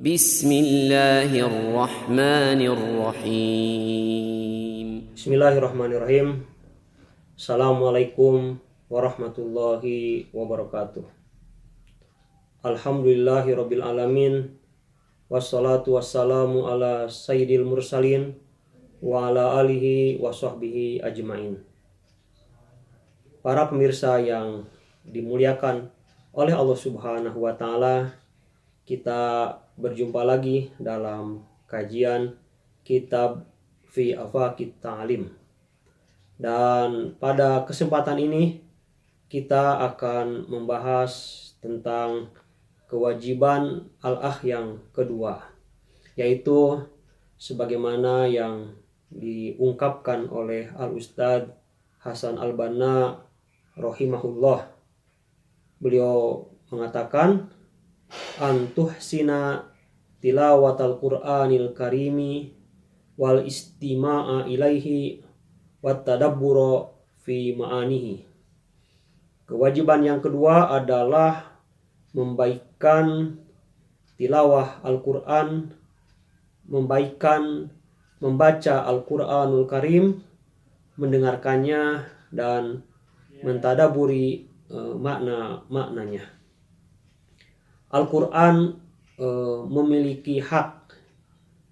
Bismillahirrahmanirrahim. Bismillahirrahmanirrahim. Assalamualaikum warahmatullahi wabarakatuh. Alhamdulillahirabbil alamin. Wassalatu wassalamu ala sayyidil mursalin wa ala alihi wa sahbihi ajmain. Para pemirsa yang dimuliakan oleh Allah Subhanahu wa taala, kita berjumpa lagi dalam kajian kitab Fi Afaqit Ta'lim. Dan pada kesempatan ini kita akan membahas tentang kewajiban al-akh yang kedua, yaitu sebagaimana yang diungkapkan oleh Al-Ustadz Hasan Al-Banna rahimahullah. Beliau mengatakan, antuhsina tilawatal Qur'anil karimi wal istima'a ilaihi wat tadabbura fi ma'anihi. Kewajiban yang kedua adalah membaikkan tilawah Al-Qur'an, membaca Al-Qur'anul Karim, mendengarkannya dan mentadaburi makna-maknanya. Al-Quran memiliki hak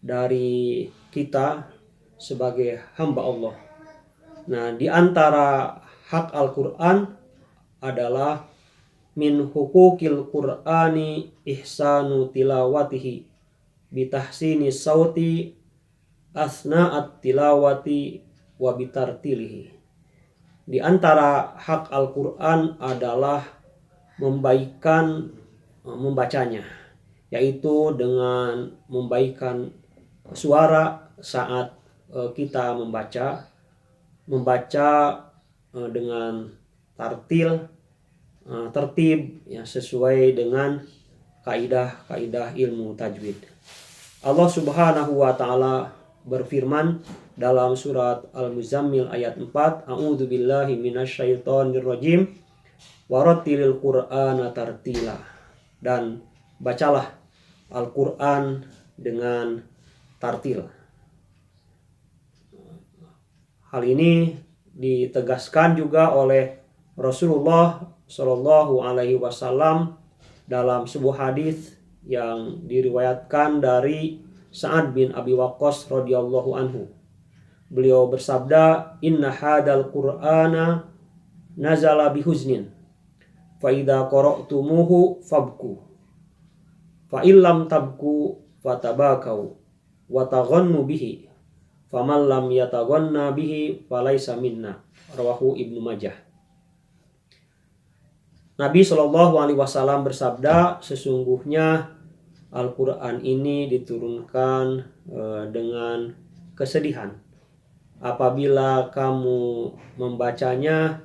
dari kita sebagai hamba Allah. Nah, di antara hak Al-Quran adalah min hukukil Qur'ani ihsanu tilawatihi bitahsini sauti asna'at tilawati wa bitartilihi. Di antara hak Al-Quran adalah membaikkan membacanya, yaitu dengan membaikkan suara saat kita membaca dengan tertib ya, sesuai dengan kaidah-kaidah ilmu tajwid. Allah Subhanahu wa taala berfirman dalam surat Al-Muzammil ayat 4, a'udzubillahi minasyaitonirrajim warattilil Qur'ana tartila. Dan bacalah Al-Quran dengan tartil. Hal ini ditegaskan juga oleh Rasulullah Shallallahu Alaihi Wasallam dalam sebuah hadis yang diriwayatkan dari Sa'ad bin Abi Waqqas radhiyallahu anhu. Beliau bersabda, inna hadal Qur'ana nazala bihuznin fa idza qara'tumuhu fabku fa illam tabku fatabakau wa taghannu bihi faman lam yataghanna bihi falaysa minna, rawahu Ibnu Majah. Nabi Shallallahu alaihi wasallam bersabda, sesungguhnya Al-Qur'an ini diturunkan dengan kesedihan. Apabila kamu membacanya,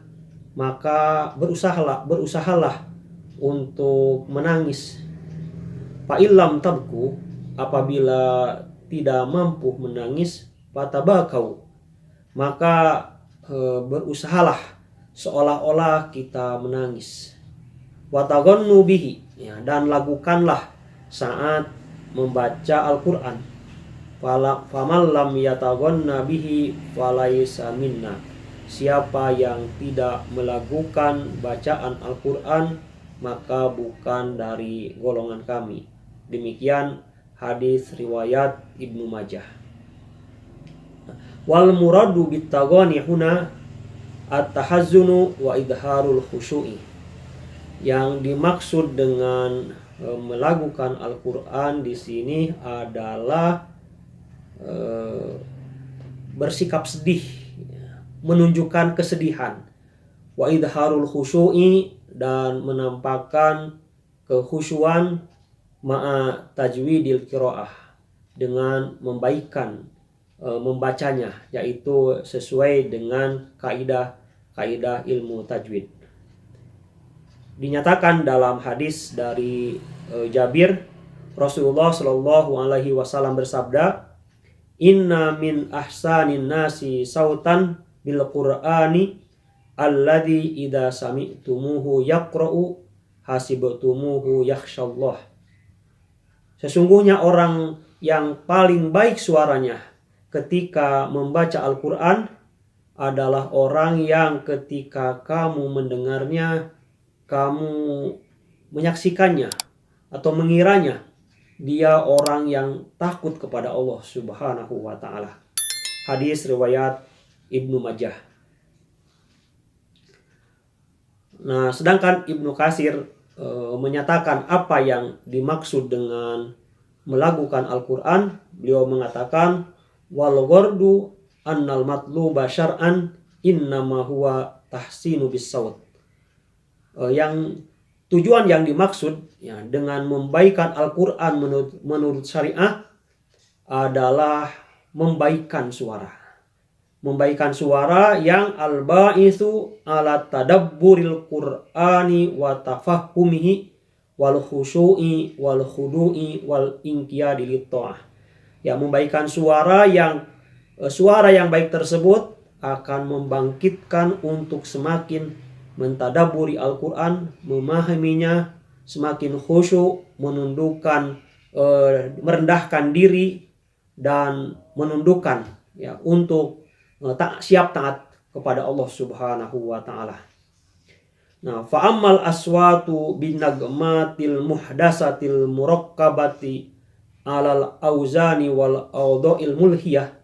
maka berusahalah untuk menangis. Fa'ilam tabku, apabila tidak mampu menangis, fatabakau, maka berusahalah seolah-olah kita menangis. Wataghannu bihi, ya, dan lakukanlah saat membaca Al-Qur'an. Faman lam yataghanna bihi falaysa minna. Siapa yang tidak melakukan bacaan Al-Quran, maka bukan dari golongan kami. Demikian hadis riwayat Ibnu Majah. Wal muradu bittaghani huna at-tahazzunu wa idharul khusyu'i. Yang dimaksud dengan melakukan Al-Quran di sini adalah bersikap sedih, menunjukkan kesedihan, wa idharul khusyu'i, dan menampakkan kekhusyuan, ma'a tajwidil qiraah, dengan membaikkan membacanya, yaitu sesuai dengan kaidah ilmu tajwid. Dinyatakan dalam hadis dari Jabir, Rasulullah Shallallahu alaihi wasallam bersabda, inna min ahsanin nasi sautan bil Qur'ani alladzi idza sami'tumuhu yaqra'u hasibtumuhu yakhshallah. Sesungguhnya orang yang paling baik suaranya ketika membaca Al-Quran adalah orang yang ketika kamu mendengarnya, kamu menyaksikannya atau mengiranya dia orang yang takut kepada Allah Subhanahu wa ta'ala. Hadis riwayat Ibnu Majah. Nah, sedangkan Ibnu Katsir menyatakan apa yang dimaksud dengan melakukan Al-Quran. Beliau mengatakan wal ghardu annal matluba syar'an innama huwa tahsinu bis saut. Yang tujuan yang dimaksud ya, dengan membaikkan Al-Quran menurut syariah adalah membaikan suara. Membaikan suara yang al-ba'itsu ala tadabburil Qur'ani wa tafahhumihi wal khusyu'i wal khudu'i wal inqiyadi lit-tha'ah. Ya, membaikan suara yang baik tersebut akan membangkitkan untuk semakin mentadaburi Al-Quran, memahaminya, semakin khusyuk, menundukkan, merendahkan diri dan menundukkan ya untuk siap taat kepada Allah Subhanahu wa ta'ala. Nah, fa'ammal aswatu binagmatil muhdasatil murakkabati alal auzani wal awda'il mulhiyah.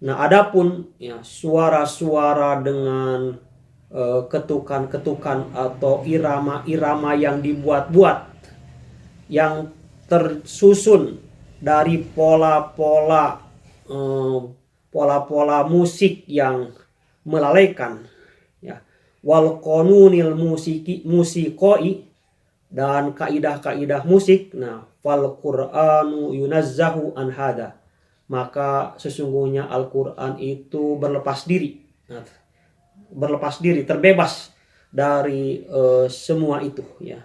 Nah, adapun ya suara-suara dengan ketukan-ketukan atau irama-irama yang dibuat-buat, yang tersusun dari pola-pola musik yang melalaikan ya, wal qanunil musikoi, dan kaidah-kaidah musik. Nah, fal Qur'anu yunazzahu an hada, maka sesungguhnya Al-Quran itu berlepas diri, terbebas dari semua itu ya.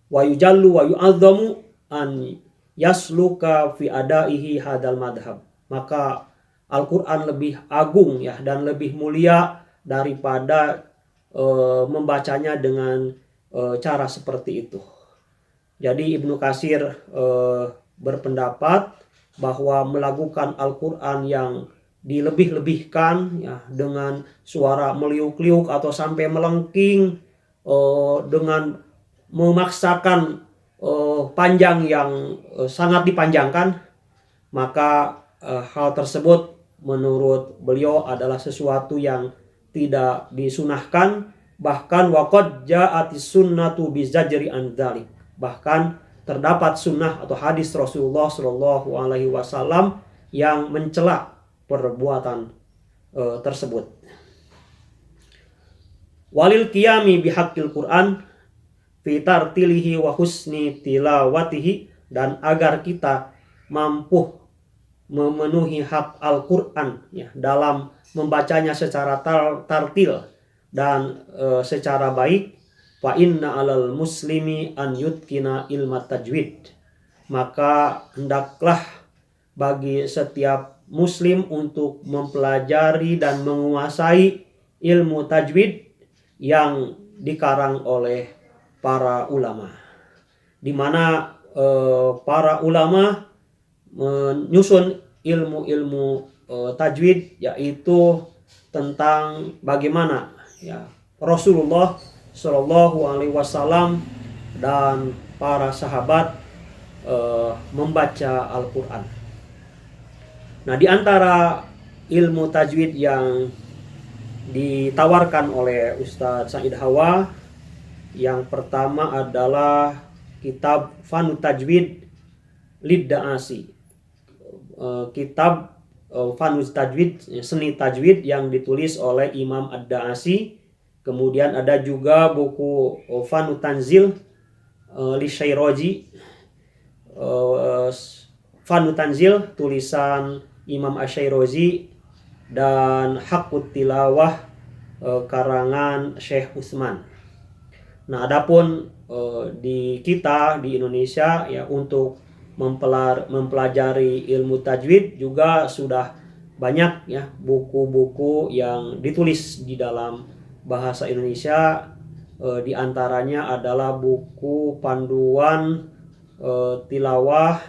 Wa yujallu wa yu'azzamu an yasluka fi adaihi hadal madhab, maka Al-Quran lebih agung ya dan lebih mulia daripada membacanya dengan cara seperti itu. Jadi Ibnu Katsir berpendapat bahwa melakukan Al-Quran yang dilebih-lebihkan ya, dengan suara meliuk-liuk atau sampai melengking, dengan memaksakan panjang yang sangat dipanjangkan, maka hal tersebut menurut beliau adalah sesuatu yang tidak disunahkan. Bahkan waqad ja'atis sunnatu bizajri an dzalik, bahkan terdapat sunnah atau hadis Rasulullah Shallallahu alaihi wasallam yang mencela perbuatan tersebut. Walil qiyami bihaqqil Quran fi tartilihi wa husni tilawatihi, dan agar kita mampu memenuhi hak Al-Quran ya, dalam membacanya secara tartil dan secara baik. Fa inna alal muslimi an yutkina ilma tajwid, maka hendaklah bagi setiap muslim untuk mempelajari dan menguasai ilmu tajwid yang dikarang oleh para ulama, di mana para ulama menyusun ilmu-ilmu tajwid, yaitu tentang bagaimana ya Rasulullah Shallallahu alaihi wasallam dan para sahabat membaca Al-Quran. Nah, di antara ilmu tajwid yang ditawarkan oleh Ustadz Said Hawa, yang pertama adalah kitab Fanu Tajwid Lid-Da'asi, kitab Fanu Tajwid, seni tajwid, yang ditulis oleh Imam Ad-Da'asi. Kemudian ada juga buku Fanu Tanzil li Syairazi, Fanu Tanzil tulisan Imam Asy-Syairazi, dan Haqqut Tilawah karangan Syekh Utsman. Nah, adapun di kita di Indonesia ya, untuk mempelajari ilmu tajwid juga sudah banyak ya buku-buku yang ditulis di dalam bahasa Indonesia. Di antaranya adalah buku panduan tilawah,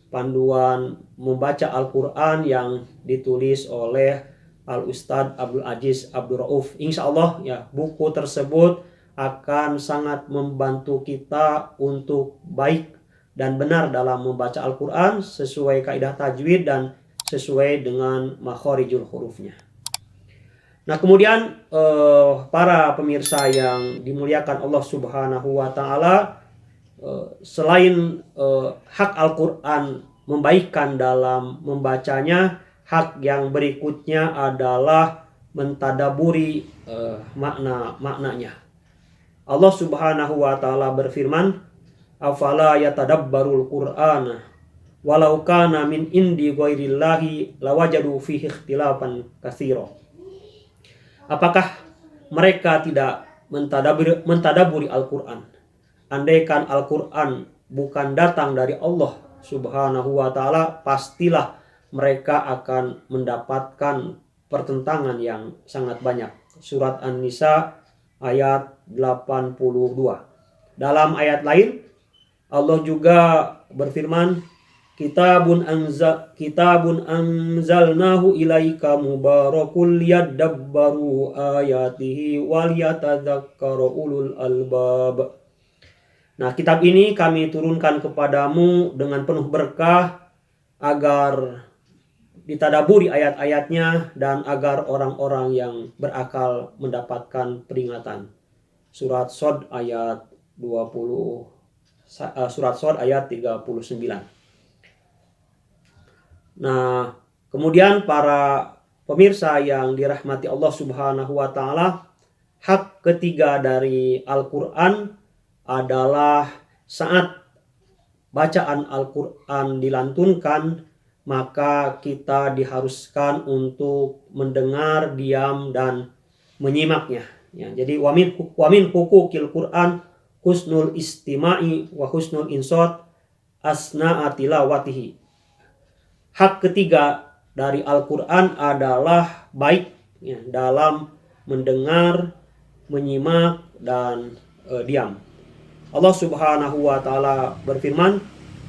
panduan membaca Al-Quran yang ditulis oleh Al-Ustadz Abdul Aziz Abdul Rauf. Insya Allah ya, buku tersebut akan sangat membantu kita untuk baik dan benar dalam membaca Al-Quran sesuai kaidah tajwid dan sesuai dengan makhorijul hurufnya. Nah, kemudian para pemirsa yang dimuliakan Allah Subhanahu wa Ta'ala, selain hak Al-Quran membaikkan dalam membacanya, hak yang berikutnya adalah mentadaburi makna-maknanya. Allah Subhanahu wa Ta'ala berfirman, afala yatadabbarul Qur'ana walau kana min indi ghairillahi lawajadu fihi ikhtilafan katsira. Apakah mereka tidak mentadaburi Al-Quran? Andaikan Al-Quran bukan datang dari Allah Subhanahu wa Ta'ala, pastilah mereka akan mendapatkan pertentangan yang sangat banyak. Surat An-Nisa ayat 82. Dalam ayat lain Allah juga berfirman, Kitabun anzalnahu ilaika mubarakul liyadabbaru ayatihi waliyatadzakkaru ulul albab. Nah, kitab ini kami turunkan kepadamu dengan penuh berkah agar ditadaburi ayat-ayatnya dan agar orang-orang yang berakal mendapatkan peringatan. Surat Shad ayat 20, surat Shad ayat 39. Nah, kemudian para pemirsa yang dirahmati Allah Subhanahu wa Ta'ala, hak ketiga dari Al-Quran adalah saat bacaan Al-Quran dilantunkan, maka kita diharuskan untuk mendengar, diam, dan menyimaknya. Ya, jadi wamin hukukil Quran husnul istima'i wa husnul insot asna'a tilawatihi. Hak ketiga dari Al-Quran adalah baik ya, dalam mendengar, menyimak, dan diam. Allah Subhanahu wa Ta'ala berfirman,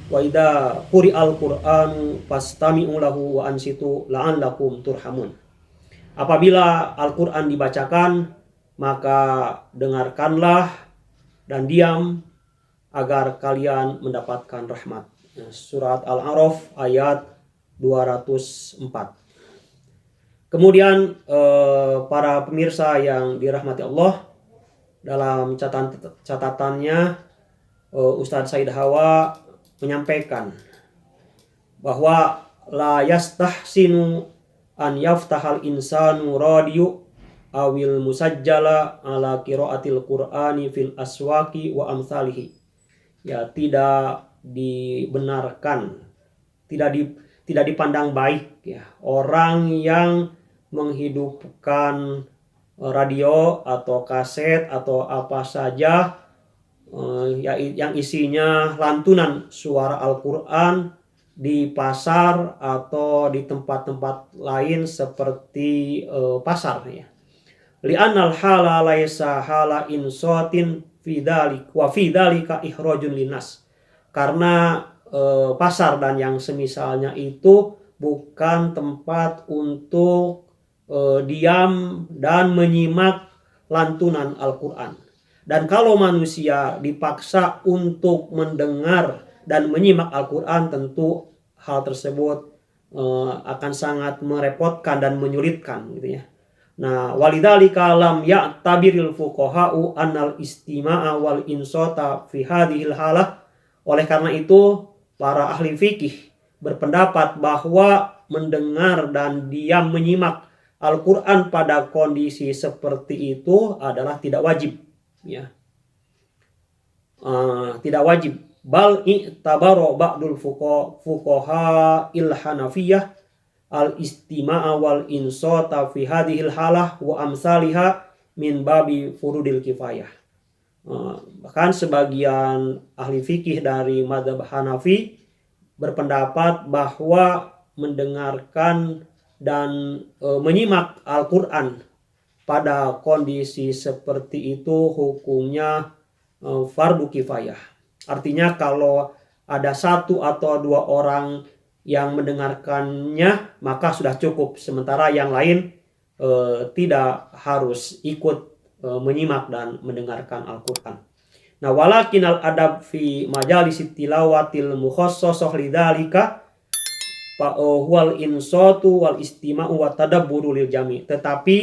wa idza quri'al Qur'anu fastami'u lahu wa ansitu la'allakum turhamun. Apabila Al-Quran dibacakan, maka dengarkanlah dan diam agar kalian mendapatkan rahmat. Surat Al-A'raf ayat 204. Kemudian para pemirsa yang dirahmati Allah, dalam catatannya Ustadz Said Hawa menyampaikan bahwa la yastahsinu an yaftahal insanu radio awil musajjala ala qiraatil qur'ani fil aswaqi wa amsalihi. Ya, tidak dibenarkan, tidak dipandang baik ya orang yang menghidupkan radio atau kaset atau apa saja yang isinya lantunan suara Al-Quran di pasar atau di tempat-tempat lain seperti pasar ya. Li'annal hala laisa hala insatin fidalik wa fidalika ikhrajun linas. Karena pasar dan yang semisalnya itu bukan tempat untuk diam dan menyimak lantunan Al-Quran. Dan kalau manusia dipaksa untuk mendengar dan menyimak Al-Quran, tentu hal tersebut akan sangat merepotkan dan menyulitkan gitu ya. Nah, walidzalika lam ya'tabiril fuqaha'u annal istima'a wal insata fi hadhil halah. Oleh karena itu, para ahli fikih berpendapat bahwa mendengar dan diam menyimak Al-Quran pada kondisi seperti itu adalah tidak wajib ya. Tidak wajib. Bal i'tabaro ba'dul fuqaha il hanafiyah al-istima'a wal insata fi hadhil halah wa amsaliha min babi furudil kifayah. Bahkan sebagian ahli fikih dari mazhab Hanafi berpendapat bahwa mendengarkan dan menyimak Al-Quran pada kondisi seperti itu hukumnya fardu kifayah. Artinya kalau ada satu atau dua orang yang mendengarkannya maka sudah cukup, sementara yang lain tidak harus ikut menyimak dan mendengarkan Al-Quran. Nah, walakin al-adab fi majalis tilawatil mukhassasah lidzalika wal insatu wal istima'u wa tadabburu lil jami. Tetapi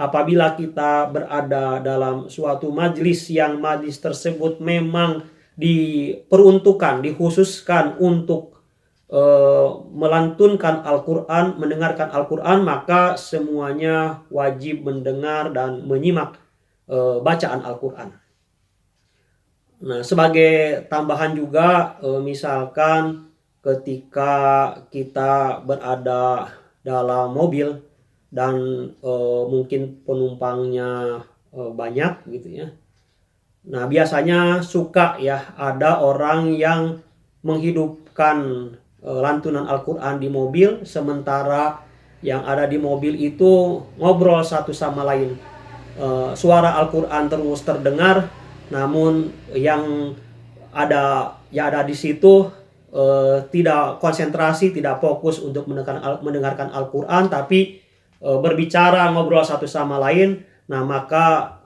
apabila kita berada dalam suatu majlis yang majlis tersebut memang diperuntukkan, dikhususkan untuk melantunkan Al-Quran, mendengarkan Al-Quran, maka semuanya wajib mendengar dan menyimak bacaan Al-Quran. Nah, sebagai tambahan juga, misalkan ketika kita berada dalam mobil dan mungkin penumpangnya banyak gitu ya. Nah, biasanya suka ya ada orang yang menghidupkan lantunan Al-Quran di mobil, sementara yang ada di mobil itu ngobrol satu sama lain. Suara Al-Quran terus terdengar, namun yang ada di situ tidak konsentrasi, tidak fokus untuk mendengarkan Al-Quran, tapi berbicara, ngobrol satu sama lain. Nah, maka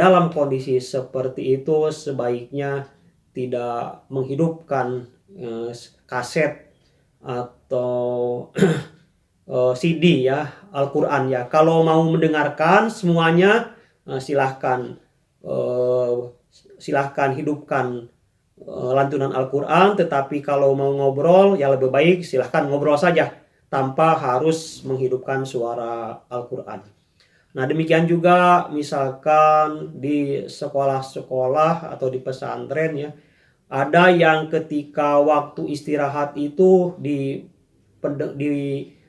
dalam kondisi seperti itu sebaiknya tidak menghidupkan kaset atau CD ya, Al-Quran ya. Kalau mau mendengarkan semuanya silahkan hidupkan lantunan Al-Quran, tetapi kalau mau ngobrol ya lebih baik silahkan ngobrol saja tanpa harus menghidupkan suara Al-Quran. Nah, demikian juga misalkan di sekolah-sekolah atau di pesantren ya, ada yang ketika waktu istirahat itu di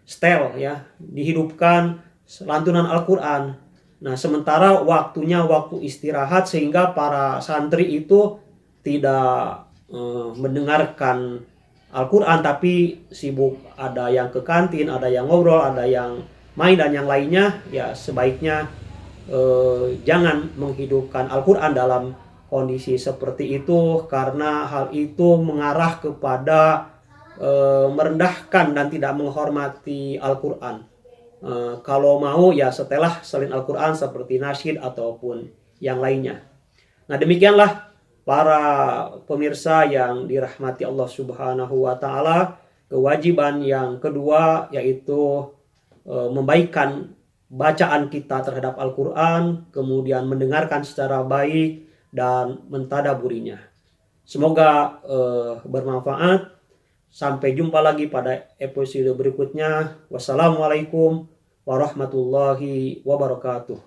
setel ya, dihidupkan lantunan Al-Quran. Nah, sementara waktunya waktu istirahat, sehingga para santri itu tidak mendengarkan Al-Quran tapi sibuk, ada yang ke kantin, ada yang ngobrol, ada yang main dan yang lainnya. Ya, sebaiknya jangan menghidupkan Al-Quran dalam kondisi seperti itu, karena hal itu mengarah kepada merendahkan dan tidak menghormati Al-Quran. Kalau mau ya setelah selain Al-Quran seperti nasyid ataupun yang lainnya. Nah, demikianlah para pemirsa yang dirahmati Allah Subhanahu wa Ta'ala, kewajiban yang kedua yaitu membaikkan bacaan kita terhadap Al-Quran, kemudian mendengarkan secara baik dan mentadaburinya. Semoga bermanfaat. Sampai jumpa lagi pada episode berikutnya. Wassalamualaikum warahmatullahi wabarakatuh.